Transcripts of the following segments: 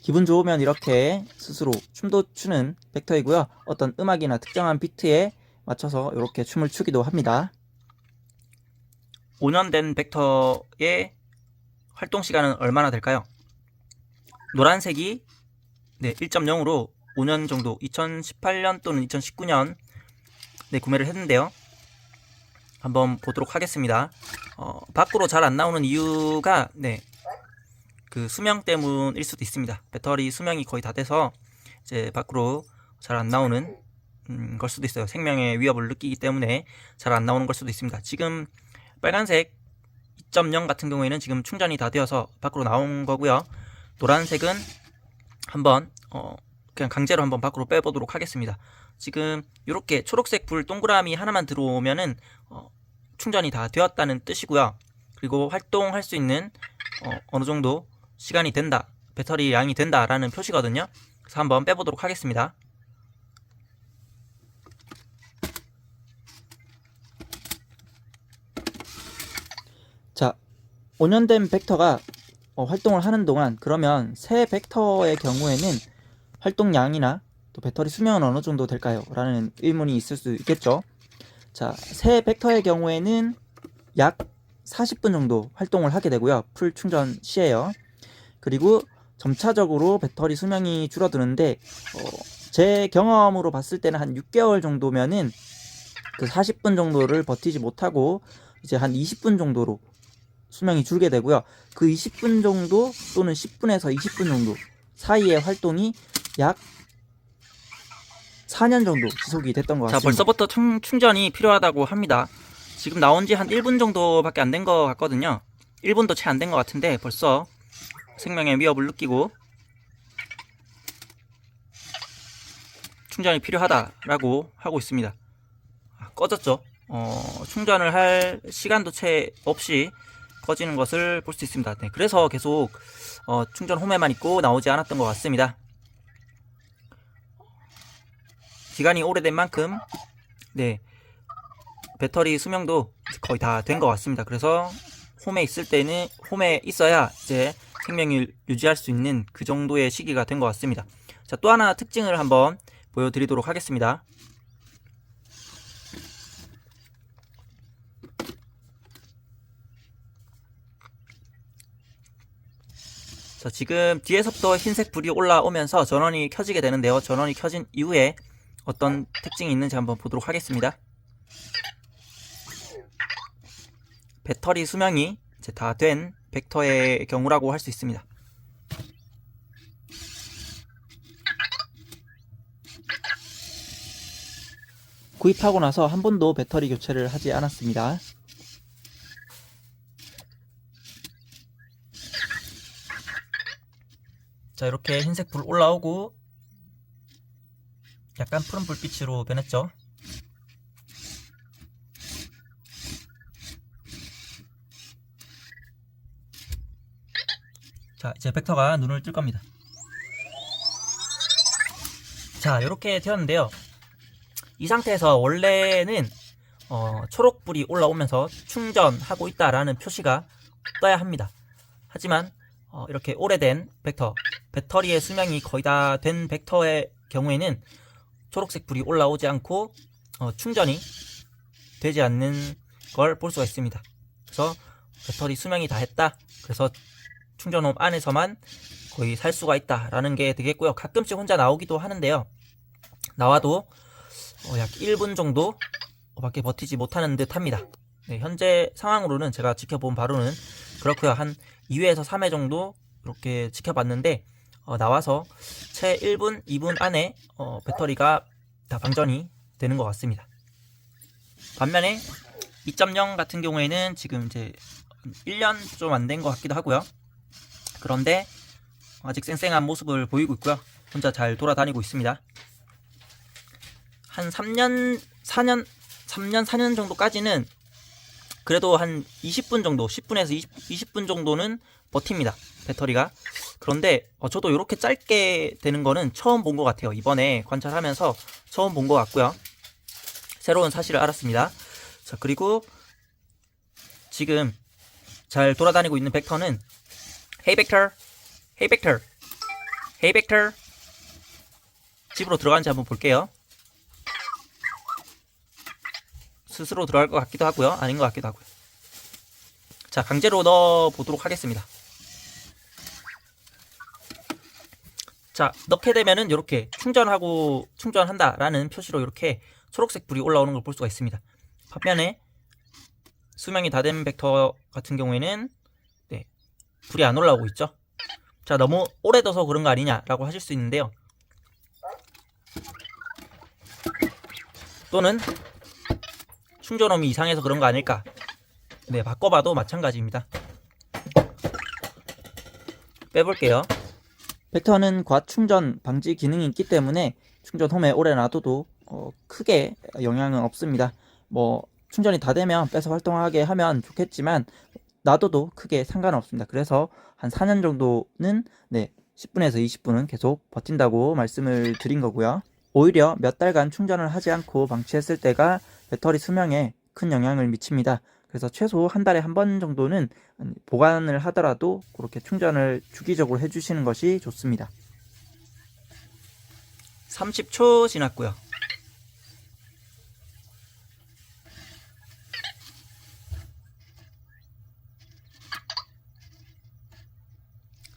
기분 좋으면 이렇게 스스로 춤도 추는 벡터이고요. 어떤 음악이나 특정한 비트에 맞춰서 이렇게 춤을 추기도 합니다. 5년 된 벡터의 활동 시간은 얼마나 될까요? 노란색이 1.0으로 5년 정도 2018년 또는 2019년 구매를 했는데요. 한번 보도록 하겠습니다. 밖으로 잘 안 나오는 이유가 그 수명 때문일 수도 있습니다. 배터리 수명이 거의 다 돼서 이제 밖으로 잘 안 나오는 걸 수도 있어요. 생명의 위협을 느끼기 때문에 잘 안 나오는 걸 수도 있습니다. 지금 빨간색 2.0 같은 경우에는 지금 충전이 다 되어서 밖으로 나온 거고요. 노란색은 한번 그냥 강제로 한번 밖으로 빼보도록 하겠습니다. 지금 이렇게 초록색 불 동그라미 하나만 들어오면은 충전이 다 되었다는 뜻이고요. 그리고 활동할 수 있는 어느 정도 시간이 된다, 배터리 양이 된다라는 표시거든요. 그래서 한번 빼보도록 하겠습니다. 자, 5년 된 벡터가 활동을 하는 동안, 그러면 새 벡터의 경우에는 활동량이나 또 배터리 수명은 어느 정도 될까요? 라는 의문이 있을 수 있겠죠. 자, 새 벡터의 경우에는 약 40분 정도 활동을 하게 되고요. 풀 충전 시에요. 그리고 점차적으로 배터리 수명이 줄어드는데 제 경험으로 봤을 때는 한 6개월 정도면은 그 40분 정도를 버티지 못하고 이제 한 20분 정도로 수명이 줄게 되고요. 그 20분 정도 또는 10분에서 20분 정도 사이의 활동이 약 4년 정도 지속이 됐던 것 같습니다. 자, 벌써부터 충전이 필요하다고 합니다. 지금 나온 지 한 1분 정도밖에 안 된 것 같거든요. 1분도 채 안 된 것 같은데 벌써 생명의 위협을 느끼고 충전이 필요하다라고 하고 있습니다. 꺼졌죠. 충전을 할 시간도 채 없이 꺼지는 것을 볼 수 있습니다. 그래서 계속 충전 홈에만 있고 나오지 않았던 것 같습니다. 기간이 오래된 만큼 배터리 수명도 거의 다 된 것 같습니다. 그래서 홈에 있을 때는 홈에 있어야 이제 생명을 유지할 수 있는 그 정도의 시기가 된 것 같습니다. 자, 또 하나 특징을 한번 보여드리도록 하겠습니다. 자, 지금 뒤에서부터 흰색 불이 올라오면서 전원이 켜지게 되는데요. 전원이 켜진 이후에 어떤 특징이 있는지 한번 보도록 하겠습니다. 배터리 수명이 이제 다 된 벡터의 경우라고 할 수 있습니다. 구입하고 나서 한 번도 배터리 교체를 하지 않았습니다. 자, 이렇게 흰색 불 올라오고 약간 푸른 불빛으로 변했죠. 자, 이제 벡터가 눈을 뜰 겁니다. 자, 이렇게 되었는데요. 이 상태에서 원래는 초록불이 올라오면서 충전하고 있다라는 표시가 떠야 합니다. 하지만 이렇게 오래된 벡터, 배터리의 수명이 거의 다 된 벡터의 경우에는 초록색 불이 올라오지 않고 충전이 되지 않는 걸 볼 수가 있습니다. 그래서 배터리 수명이 다 했다, 그래서 충전홈 안에서만 거의 살 수가 있다라는 게 되겠고요. 가끔씩 혼자 나오기도 하는데요. 나와도 약 1분 정도 밖에 버티지 못하는 듯 합니다. 현재 상황으로는 제가 지켜본 바로는 그렇고요. 한 2회에서 3회 정도 이렇게 지켜봤는데 나와서 채 1분, 2분 안에 배터리가 다 방전이 되는 것 같습니다. 반면에 2.0 같은 경우에는 지금 이제 1년 좀 안 된 것 같기도 하고요. 그런데 아직 쌩쌩한 모습을 보이고 있고요. 혼자 잘 돌아다니고 있습니다. 한 3년, 4년 정도까지는 그래도 한 20분 정도, 10분에서 20분 정도는 버팁니다. 배터리가. 그런데 저도 이렇게 짧게 되는 거는 처음 본 것 같아요. 이번에 관찰하면서 처음 본 것 같고요. 새로운 사실을 알았습니다. 자, 그리고 지금 잘 돌아다니고 있는 벡터는 Hey Vector, Hey Vector. 헤이 벡터, 집으로 들어가는지 한번 볼게요. 스스로 들어갈 것 같기도 하고요. 아닌 것 같기도 하고요. 자, 강제로 넣어 보도록 하겠습니다. 자, 넣게 되면은 이렇게 충전하고 충전한다라는 표시로 이렇게 초록색 불이 올라오는 걸 볼 수가 있습니다. 반면에 수명이 다 된 벡터 같은 경우에는 불이 안 올라오고 있죠. 자, 너무 오래 둬서 그런 거 아니냐라고 하실 수 있는데요. 또는 충전홈이 이상해서 그런 거 아닐까? 네, 바꿔봐도 마찬가지입니다. 빼볼게요. 벡터는 과충전 방지 기능이 있기 때문에 충전홈에 오래 놔둬도 크게 영향은 없습니다. 뭐 충전이 다 되면 빼서 활동하게 하면 좋겠지만 놔둬도 크게 상관없습니다. 그래서 한 4년 정도는 10분에서 20분은 계속 버틴다고 말씀을 드린 거고요. 오히려 몇 달간 충전을 하지 않고 방치했을 때가 배터리 수명에 큰 영향을 미칩니다. 그래서 최소 한 달에 한 번 정도는 보관을 하더라도 그렇게 충전을 주기적으로 해주시는 것이 좋습니다. 30초 지났고요.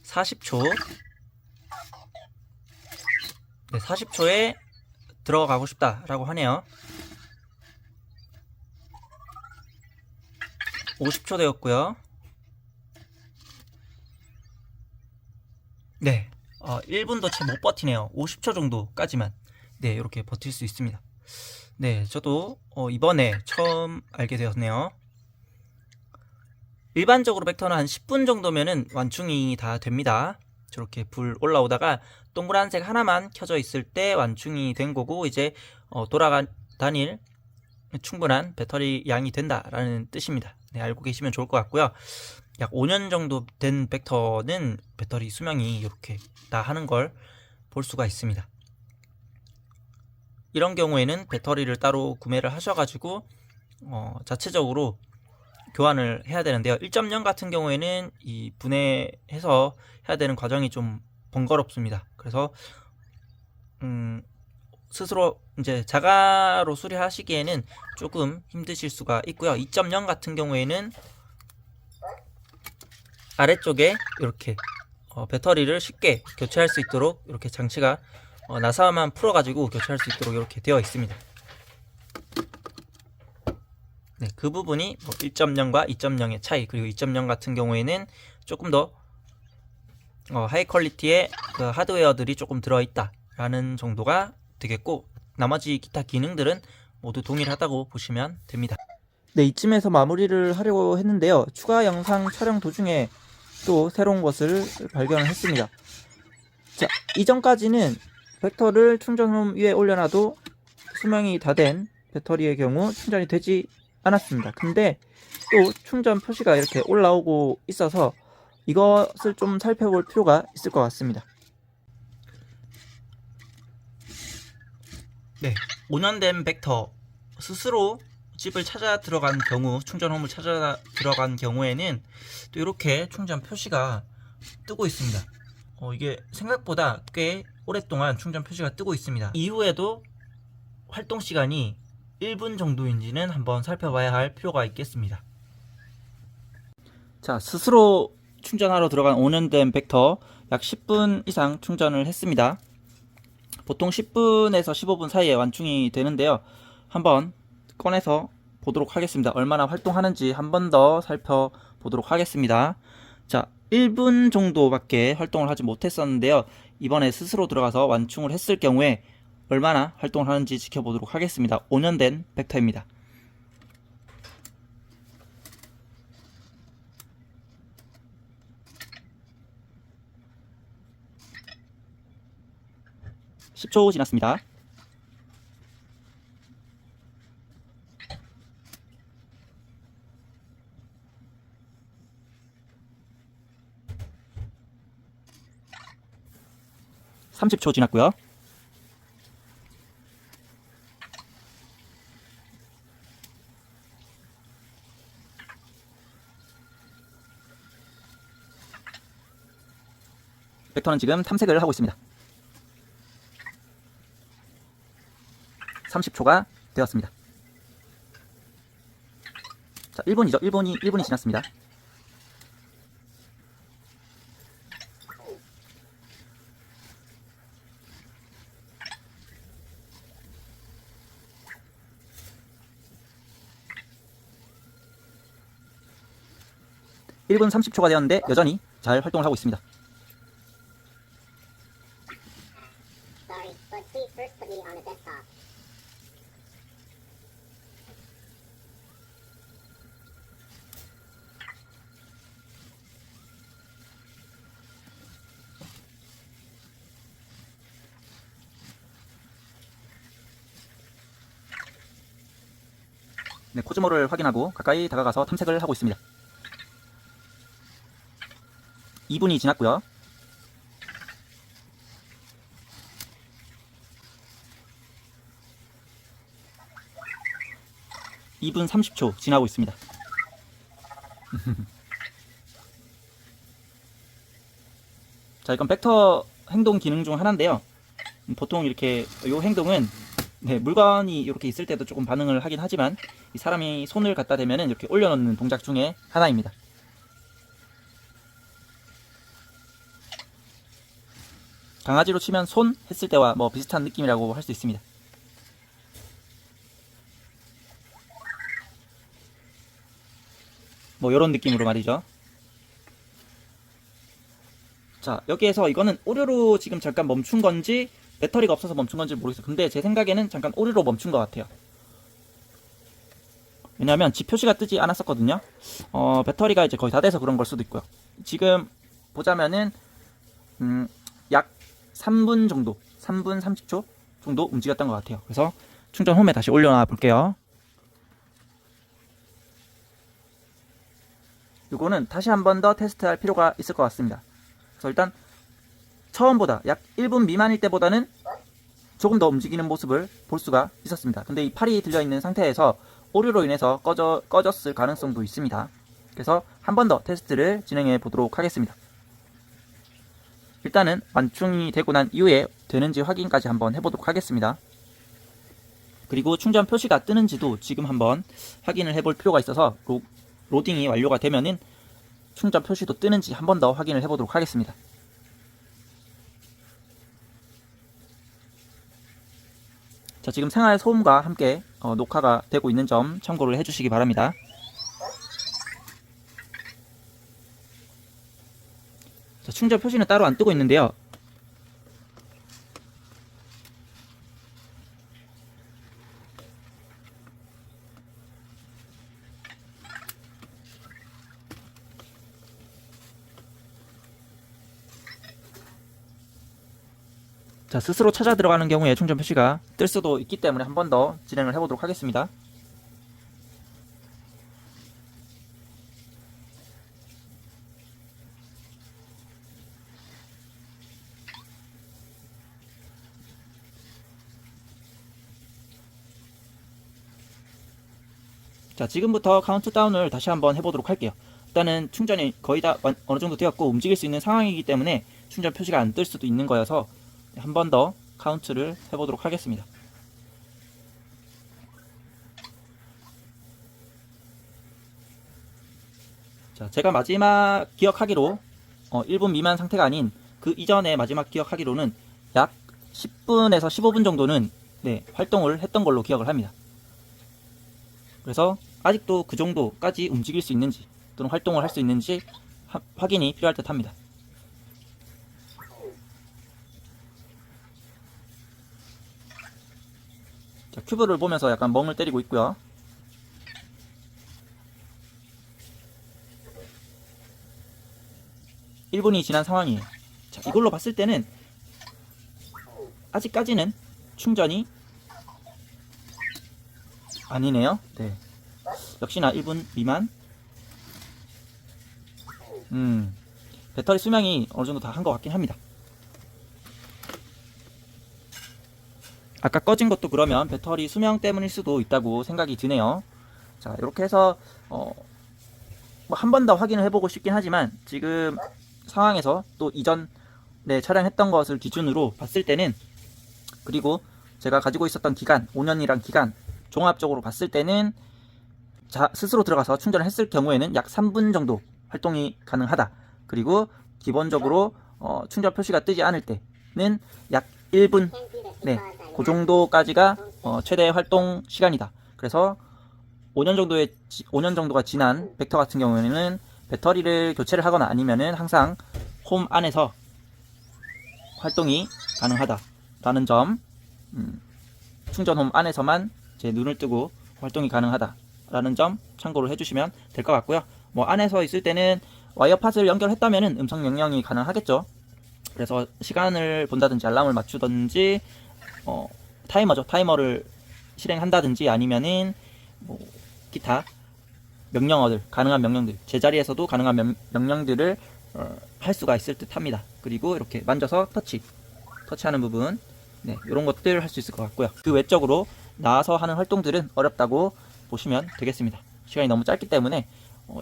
(40초) 네, 40초에 들어가고 싶다라고 하네요. 50초 되었고요. 네, 1분도 채 못 버티네요. 50초 정도까지만 이렇게 버틸 수 있습니다. 네, 저도 이번에 처음 알게 되었네요. 일반적으로 벡터는 한 10분 정도면은 완충이 다 됩니다. 저렇게 불 올라오다가 동그란색 하나만 켜져 있을 때 완충이 된 거고, 이제 돌아다닐 충분한 배터리 양이 된다라는 뜻입니다. 네, 알고 계시면 좋을 것 같고요. 약 5년 정도 된 벡터는 배터리 수명이 이렇게 다 하는 걸 볼 수가 있습니다. 이런 경우에는 배터리를 따로 구매를 하셔가지고 자체적으로 교환을 해야 되는데요. 1.0 같은 경우에는 이 분해해서 해야 되는 과정이 좀 번거롭습니다. 그래서 스스로 이제 자가로 수리하시기에는 조금 힘드실 수가 있고요. 2.0 같은 경우에는 아래쪽에 이렇게 배터리를 쉽게 교체할 수 있도록 이렇게 장치가 나사만 풀어가지고 교체할 수 있도록 이렇게 되어 있습니다. 네, 그 부분이 1.0과 2.0의 차이, 그리고 2.0 같은 경우에는 조금 더 하이 퀄리티의 그 하드웨어들이 조금 들어있다라는 정도가 되겠고, 나머지 기타 기능들은 모두 동일하다고 보시면 됩니다. 네, 이쯤에서 마무리를 하려고 했는데요. 추가 영상 촬영 도중에 또 새로운 것을 발견을 했습니다. 자, 이전까지는 벡터를 충전홈 위에 올려놔도 수명이 다 된 배터리의 경우 충전이 되지 않았습니다. 근데 또 충전 표시가 이렇게 올라오고 있어서 이것을 좀 살펴볼 필요가 있을 것 같습니다. 네, 5년 된 벡터 스스로 집을 찾아 들어간 경우, 충전홈을 찾아 들어간 경우에는 또 이렇게 충전 표시가 뜨고 있습니다. 이게 생각보다 꽤 오랫동안 충전 표시가 뜨고 있습니다. 이후에도 활동 시간이 1분 정도인지는 한번 살펴봐야 할 필요가 있겠습니다. 자, 스스로 충전하러 들어간 5년 된 벡터 약 10분 이상 충전을 했습니다. 보통 10분에서 15분 사이에 완충이 되는데요. 한번 꺼내서 보도록 하겠습니다. 얼마나 활동하는지 한 번 더 살펴보도록 하겠습니다. 자, 1분 정도밖에 활동을 하지 못했었는데요. 이번에 스스로 들어가서 완충을 했을 경우에 얼마나 활동을 하는지 지켜보도록 하겠습니다. 5년 된 벡터입니다. (10초) 지났습니다. (30초) 지났고요. 벡터는 지금 탐색을 하고 있습니다. 30초가 되었습니다. 자, 1분이죠. 1분이 지났습니다. (1분 30초가) 되었는데 여전히 잘 활동을 하고 있습니다. 네, 코즈모를 확인하고 가까이 다가가서 탐색을 하고 있습니다. 2분이 지났고요. (2분 30초) 지나고 있습니다. 자, 이건 벡터 행동 기능 중 하나인데요. 보통 이렇게 이 행동은 물건이 이렇게 있을 때도 조금 반응을 하긴 하지만 이 사람이 손을 갖다 대면은 이렇게 올려놓는 동작 중에 하나입니다. 강아지로 치면 손 했을 때와 뭐 비슷한 느낌이라고 할 수 있습니다. 뭐 이런 느낌으로 말이죠. 자, 여기에서 이거는 오류로 지금 잠깐 멈춘 건지 배터리가 없어서 멈춘 건지 모르겠어요. 근데 제 생각에는 잠깐 오류로 멈춘 것 같아요. 왜냐하면 지표시가 뜨지 않았었거든요. 배터리가 이제 거의 다 돼서 그런 걸 수도 있고요. 지금 보자면은 약 3분 정도, 3분 30초 정도 움직였던 것 같아요. 그래서 충전 홈에 다시 올려놔 볼게요. 이거는 다시 한 번 더 테스트할 필요가 있을 것 같습니다. 그래서 일단 처음보다 약 1분 미만일 때보다는 조금 더 움직이는 모습을 볼 수가 있었습니다. 근데 이 팔이 들려있는 상태에서 오류로 인해서 꺼졌을 가능성도 있습니다. 그래서 한 번 더 테스트를 진행해 보도록 하겠습니다. 일단은 완충이 되고 난 이후에 되는지 확인까지 한번 해보도록 하겠습니다. 그리고 충전 표시가 뜨는지도 지금 한번 확인을 해볼 필요가 있어서 로딩이 완료가 되면은 충전 표시도 뜨는지 한 번 더 확인을 해보도록 하겠습니다. 자, 지금 생활 소음과 함께 녹화가 되고 있는 점 참고를 해주시기 바랍니다. 자, 충전 표시는 따로 안 뜨고 있는데요. 자, 스스로 찾아 들어가는 경우에 충전 표시가 뜰 수도 있기 때문에 한 번 더 진행을 해보도록 하겠습니다. 자, 지금부터 카운트다운을 다시 한번 해보도록 할게요. 일단은 충전이 거의 다 어느 정도 되었고 움직일 수 있는 상황이기 때문에 충전 표시가 안 뜰 수도 있는 거여서 한 번 더 카운트를 해보도록 하겠습니다. 자, 제가 마지막 기억하기로 1분 미만 상태가 아닌 그 이전에 마지막 기억하기로는 약 10분에서 15분 정도는 활동을 했던 걸로 기억을 합니다. 그래서 아직도 그 정도까지 움직일 수 있는지 또는 활동을 할 수 있는지 확인이 필요할 듯 합니다. 자, 큐브를 보면서 약간 멍을 때리고 있고요. (1분이) 지난 상황이에요. 자, 이걸로 봤을 때는 아직까지는 충전이 아니네요. 네, 역시나 1분 미만. 배터리 수명이 어느 정도 다 한 것 같긴 합니다. 아까 꺼진 것도 그러면 배터리 수명 때문일 수도 있다고 생각이 드네요. 자, 이렇게 해서 한 번 더 확인을 해보고 싶긴 하지만 지금 상황에서 또 이전 촬영했던 것을 기준으로 봤을 때는, 그리고 제가 가지고 있었던 기간, 5년이란 기간 종합적으로 봤을 때는 스스로 들어가서 충전을 했을 경우에는 약 3분 정도 활동이 가능하다. 그리고 기본적으로 충전 표시가 뜨지 않을 때는 약 1분, 그 정도까지가 최대 활동 시간이다. 그래서 5년 정도가 지난 벡터 같은 경우에는 배터리를 교체를 하거나 아니면은 항상 홈 안에서 활동이 가능하다라는 점, 충전 홈 안에서만 제 눈을 뜨고 활동이 가능하다라는 점 참고를 해주시면 될 것 같고요. 뭐 안에서 있을 때는 와이어팟을 연결했다면은 음성 명령이 가능하겠죠. 그래서 시간을 본다든지 알람을 맞추든지 타이머를 실행한다든지 아니면은 뭐 기타 명령어들, 가능한 명령들, 제자리에서도 가능한 명령들을 할 수가 있을 듯 합니다. 그리고 이렇게 만져서 터치하는 부분, 이런 것들 할 수 있을 것 같고요. 그 외적으로 나와서 하는 활동들은 어렵다고 보시면 되겠습니다. 시간이 너무 짧기 때문에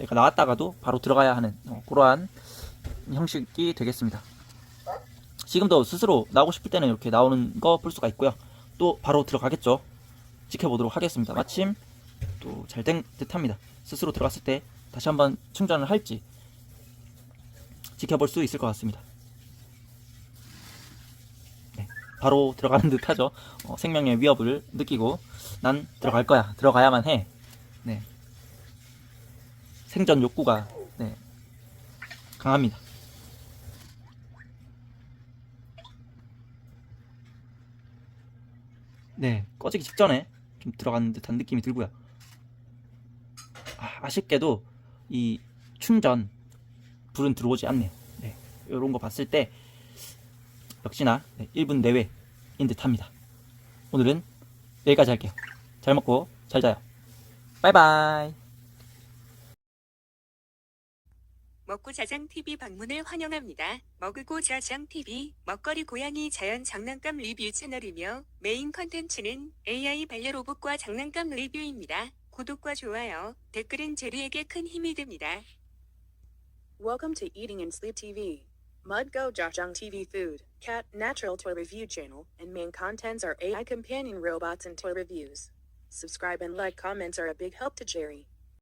얘가 나왔다가도 바로 들어가야 하는 그러한 형식이 되겠습니다. 지금도 스스로 나오고 싶을 때는 이렇게 나오는 거 볼 수가 있고요. 또 바로 들어가겠죠. 지켜보도록 하겠습니다. 마침 또 잘 된 듯 합니다. 스스로 들어갔을 때 다시 한번 충전을 할지 지켜볼 수 있을 것 같습니다. 바로 들어가는 듯 하죠. 생명의 위협을 느끼고 난 들어갈 거야, 들어가야만 해. 생존 욕구가 강합니다. 꺼지기 직전에 좀 들어가는 듯한 느낌이 들고요. 아쉽게도 이 충전 불은 들어오지 않네요. 이런 거 봤을 때 역시나 1분 내외인 듯 합니다. 오늘은 여기까지 할게요. 잘 먹고 잘 자요. 바이바이. 먹고 자장TV 방문을 환영합니다. 먹고 자장TV, 먹거리 고양이 자연 장난감 리뷰 채널이며 메인 컨텐츠는 AI 반려로봇과 장난감 리뷰입니다. 구독과 좋아요, 댓글은 제리에게 큰 힘이 됩니다. Welcome to Eating and Sleep TV. Mudgo Jajang TV Food, Cat, Natural Toy Review Channel, and main contents are AI companion robots and toy reviews. Subscribe and like comments are a big help to Jerry.